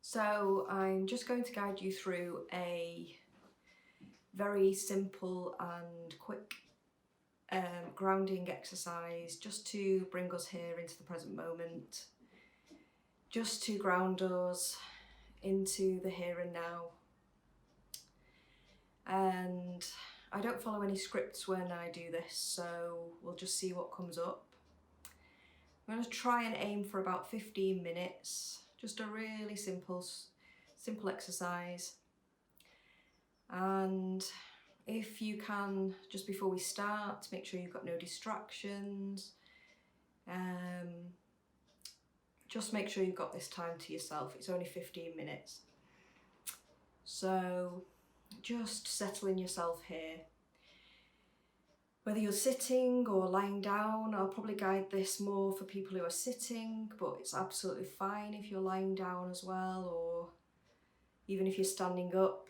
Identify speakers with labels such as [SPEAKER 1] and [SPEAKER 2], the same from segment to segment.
[SPEAKER 1] So I'm just going to guide you through a very simple and quick grounding exercise just to bring us here into the present moment, just to ground us into the here and now. And I don't follow any scripts when I do this, so we'll just see what comes up. I'm going to try and aim for about 15 minutes, just a really simple exercise. And if you can, just before we start, make sure you've got no distractions. Just make sure you've got this time to yourself. It's only 15 minutes. So just settling yourself here. Whether you're sitting or lying down, I'll probably guide this more for people who are sitting, but it's absolutely fine if you're lying down as well, or even if you're standing up,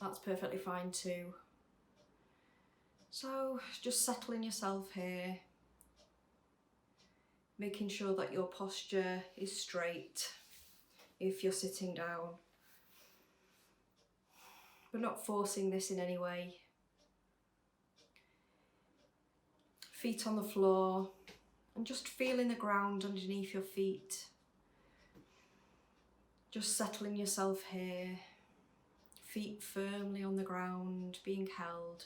[SPEAKER 1] that's perfectly fine too. So just settling yourself here, making sure that your posture is straight if you're sitting down, but not forcing this in any way. Feet on the floor and just feeling the ground underneath your feet. Just settling yourself here, feet firmly on the ground, being held.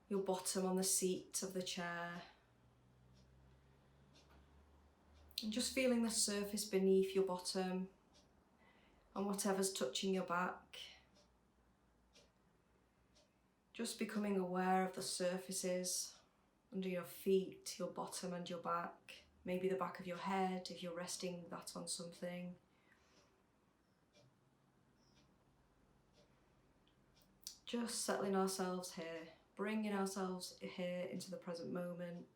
[SPEAKER 1] Your bottom on the seat of the chair. And just feeling the surface beneath your bottom and whatever's touching your back. Just becoming aware of the surfaces under your feet, your bottom and your back. Maybe the back of your head if you're resting that on something. Just settling ourselves here, bringing ourselves here into the present moment,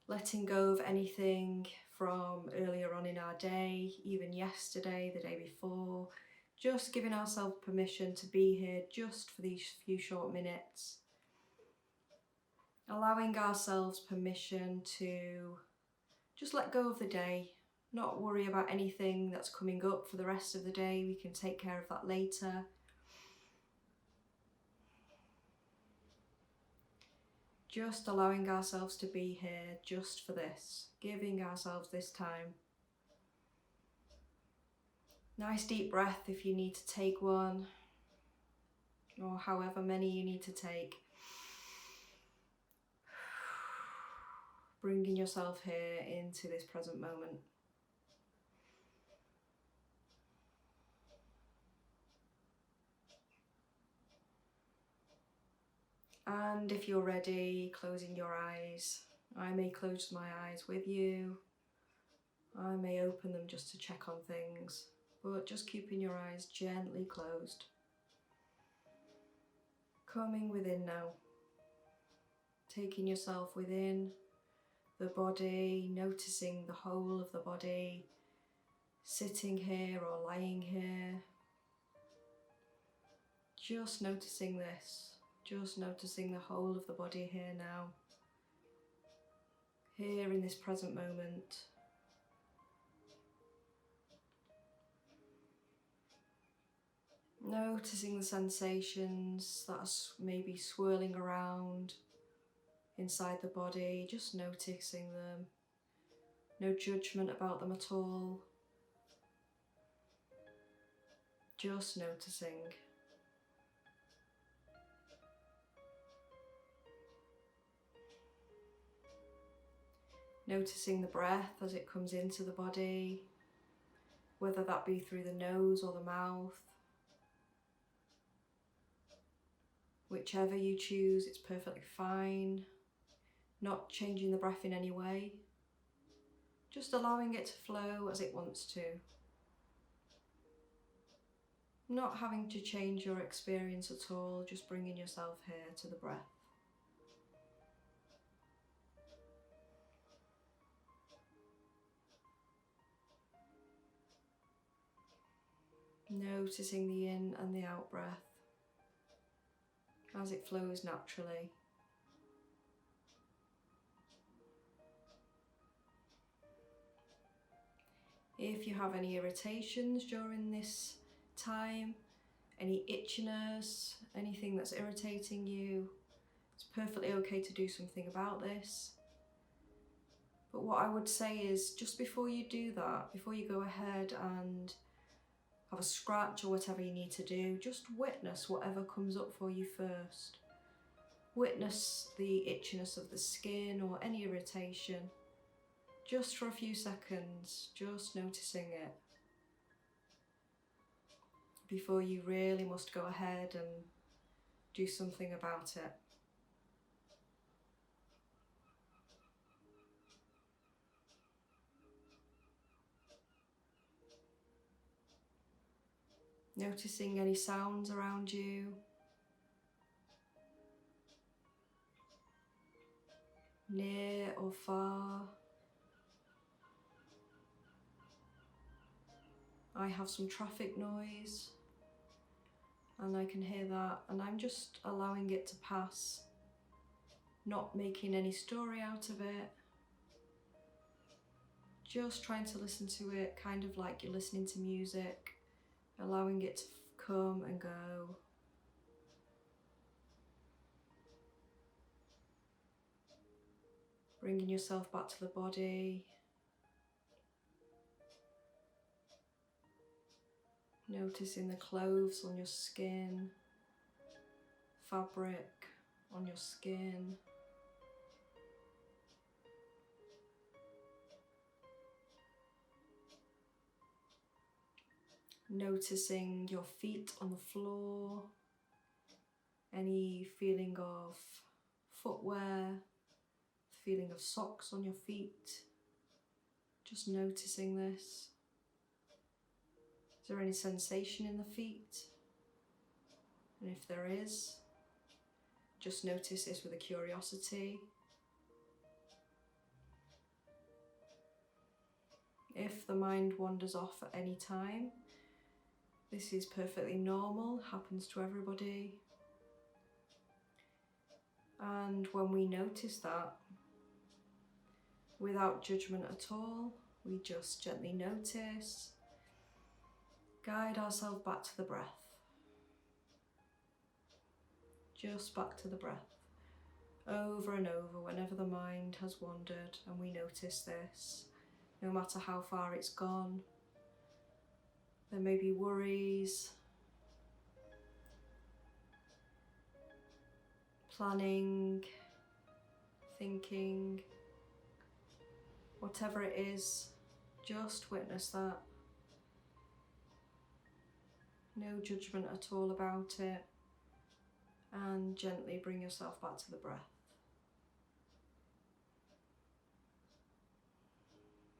[SPEAKER 1] letting go of anything from earlier on in our day, even yesterday, the day before, just giving ourselves permission to be here just for these few short minutes, allowing ourselves permission to just let go of the day, not worry about anything that's coming up for the rest of the day. We can take care of that later. Just allowing ourselves to be here just for this, giving ourselves this time. Nice deep breath if you need to take one, or however many you need to take. Bringing yourself here into this present moment. And if you're ready, closing your eyes. I may close my eyes with you. I may open them just to check on things, but just keeping your eyes gently closed. Coming within now. Taking yourself within the body, noticing the whole of the body, sitting here or lying here. Just noticing this. Just noticing the whole of the body here now, here in this present moment. Noticing the sensations that are maybe swirling around inside the body, just noticing them. No judgment about them at all. Just noticing. Noticing the breath as it comes into the body, whether that be through the nose or the mouth. Whichever you choose, it's perfectly fine. Not changing the breath in any way. Just allowing it to flow as it wants to. Not having to change your experience at all, just bringing yourself here to the breath. Noticing the in and the out breath as it flows naturally. If you have any irritations during this time, any itchiness, anything that's irritating you, it's perfectly okay to do something about this. But what I would say is, just before you do that, before you go ahead and have a scratch or whatever you need to do, just witness whatever comes up for you first. Witness the itchiness of the skin or any irritation, just for a few seconds, just noticing it, before you really must go ahead and do something about it. Noticing any sounds around you. Near or far. I have some traffic noise and I can hear that, and I'm just allowing it to pass, not making any story out of it. Just trying to listen to it kind of like you're listening to music, allowing it to come and go. Bringing yourself back to the body. Noticing the clothes on your skin, fabric on your skin. Noticing your feet on the floor, any feeling of footwear, feeling of socks on your feet. Just noticing this. Is there any sensation in the feet? And if there is, just notice this with a curiosity. If the mind wanders off at any time, this is perfectly normal, happens to everybody. And when we notice that, without judgment at all, we just gently notice, guide ourselves back to the breath. Just back to the breath. Over and over, whenever the mind has wandered and we notice this, no matter how far it's gone. There may be worries, planning, thinking, whatever it is, just witness that. No judgment at all about it, and gently bring yourself back to the breath.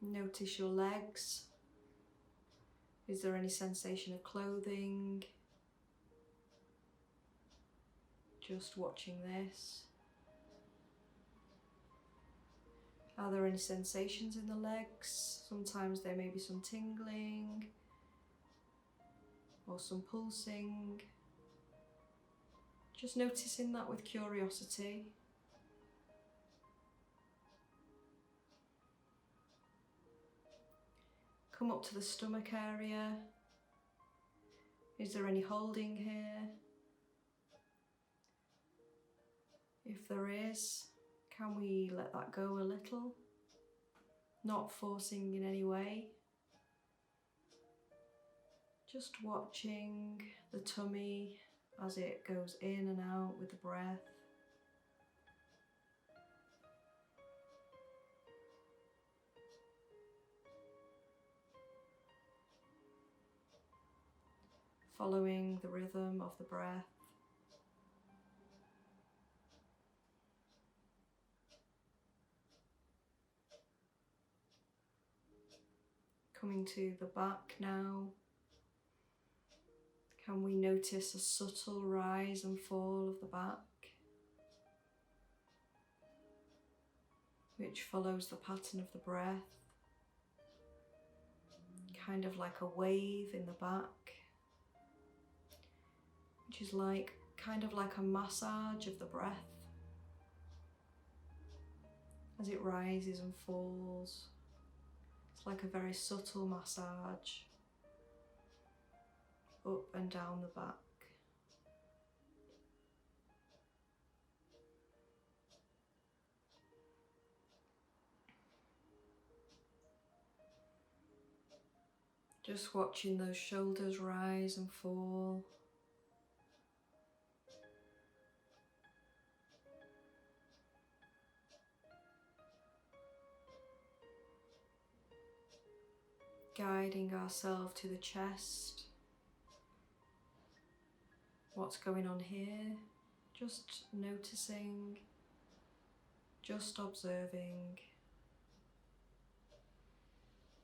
[SPEAKER 1] Notice your legs. Is there any sensation of clothing? Just watching this. Are there any sensations in the legs? Sometimes there may be some tingling or some pulsing. Just noticing that with curiosity. Come up to the stomach area. Is there any holding here? If there is, can we let that go a little? Not forcing in any way. Just watching the tummy as it goes in and out with the breath. Following the rhythm of the breath. Coming to the back now. Can we notice a subtle rise and fall of the back, which follows the pattern of the breath, kind of like a wave in the back, which is like kind of like a massage of the breath as it rises and falls. It's like a very subtle massage up and down the back. Just watching those shoulders rise and fall. Guiding ourselves to the chest. What's going on here? Just noticing, just observing.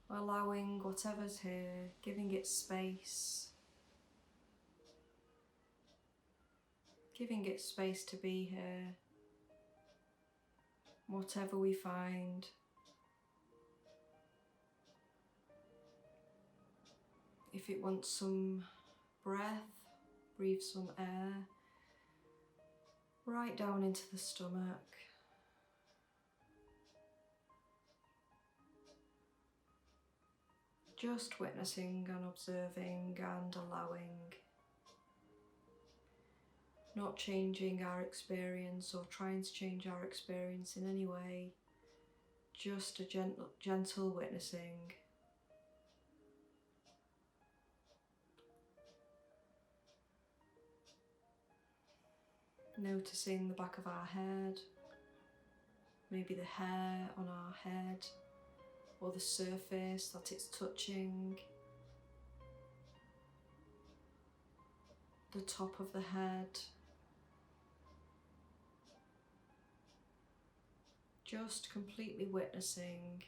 [SPEAKER 1] Allowing whatever's here, giving it space. Giving it space to be here. Whatever we find. If it wants some breath, breathe some air right down into the stomach. Just witnessing and observing and allowing. Not changing our experience or trying to change our experience in any way. Just a gentle witnessing. Noticing the back of our head, maybe the hair on our head, or the surface that it's touching, the top of the head. Just completely witnessing.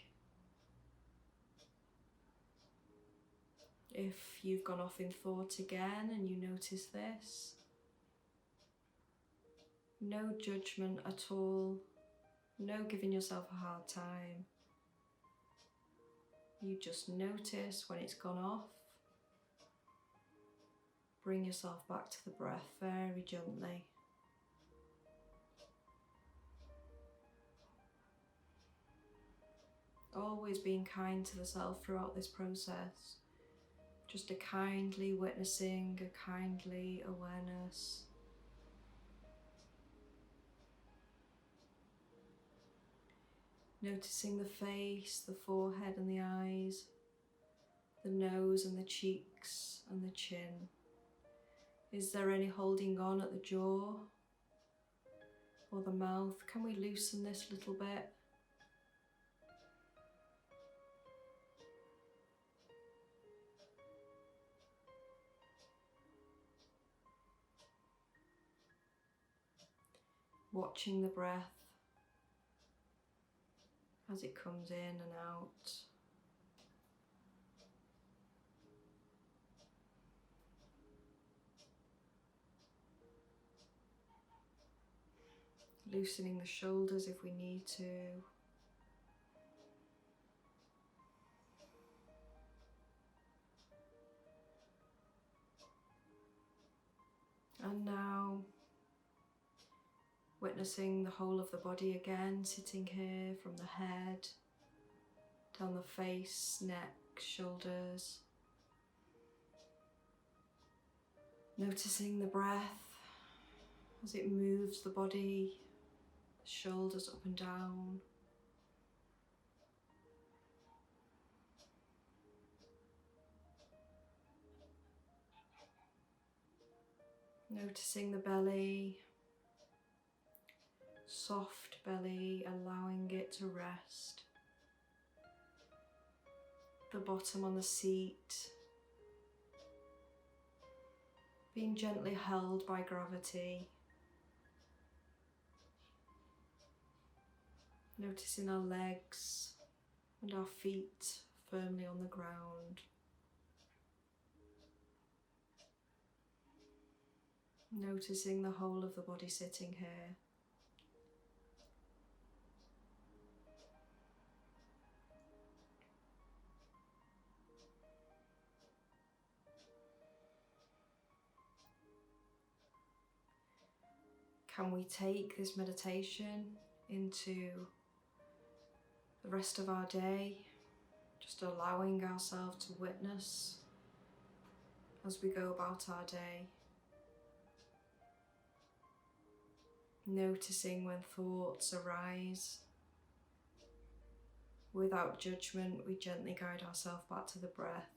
[SPEAKER 1] If you've gone off in thought again and you notice this, no judgment at all, no giving yourself a hard time. You just notice when it's gone off. Bring yourself back to the breath very gently. Always being kind to the self throughout this process. Just a kindly witnessing, a kindly awareness. Noticing the face, the forehead and the eyes, the nose and the cheeks and the chin. Is there any holding on at the jaw or the mouth? Can we loosen this a little bit? Watching the breath as it comes in and out. Loosening the shoulders if we need to. And now, witnessing the whole of the body again, sitting here from the head, down the face, neck, shoulders. Noticing the breath as it moves the body, shoulders up and down. Noticing the belly, soft belly, allowing it to rest. The bottom on the seat, being gently held by gravity. Noticing our legs and our feet firmly on the ground. Noticing the whole of the body sitting here. Can we take this meditation into the rest of our day? Just allowing ourselves to witness as we go about our day. Noticing when thoughts arise. Without judgment, we gently guide ourselves back to the breath.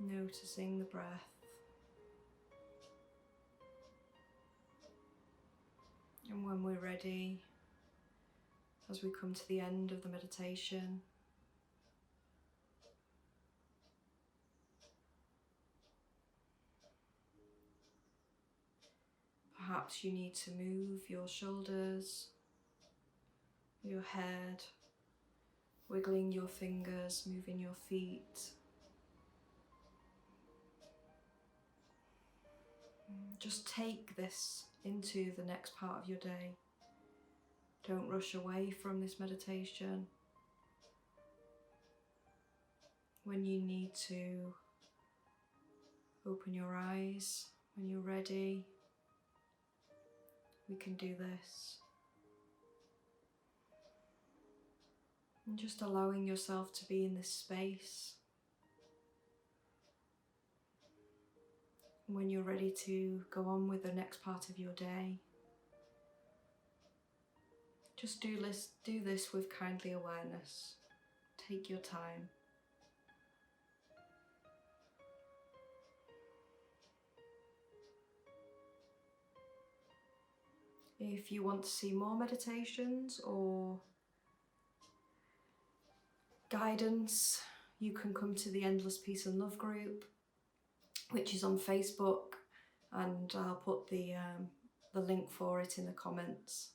[SPEAKER 1] Noticing the breath. And when we're ready, as we come to the end of the meditation, perhaps you need to move your shoulders, your head, wiggling your fingers, moving your feet. Just take this into the next part of your day. Don't rush away from this meditation. When you need to open your eyes, when you're ready, we can do this. And just allowing yourself to be in this space. When you're ready to go on with the next part of your day, just do this with kindly awareness. Take your time. If you want to see more meditations or guidance, you can come to the Endless Peace and Love group, which is on Facebook, and I'll put the link for it in the comments.